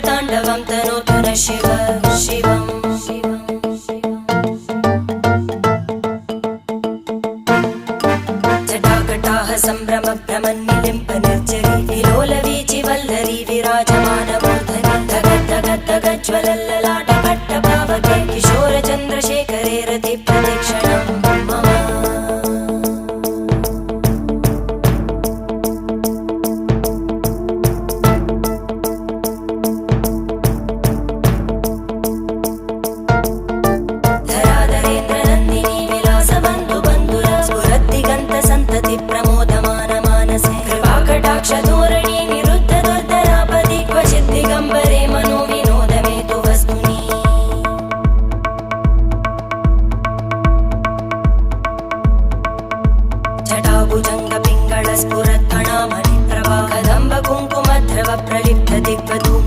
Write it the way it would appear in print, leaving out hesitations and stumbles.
ताण्डवं तनोतु न शिव शिवम् जटाकटाः सम्भ्रम भ्रमन्निलिम्प निर्जरी विलोलवीचि वल्लरी विराजमानमूर्धनि धगज्ज्वलल्ललाटपट्टपावके किशोरचन्द्रशेखरे रतिप्रतिक्षणं मम धोरणी निरुद्ध दुर्धरापदि क्वचित् दिगम्बरे मनो विनोदमेतु वस्तुनि जटाभुजङ्ग पिङ्गळ स्फुरत्फणामणि प्रभा कदम्ब कुङ्कुमद्रव प्रलिप्त दिग्वधू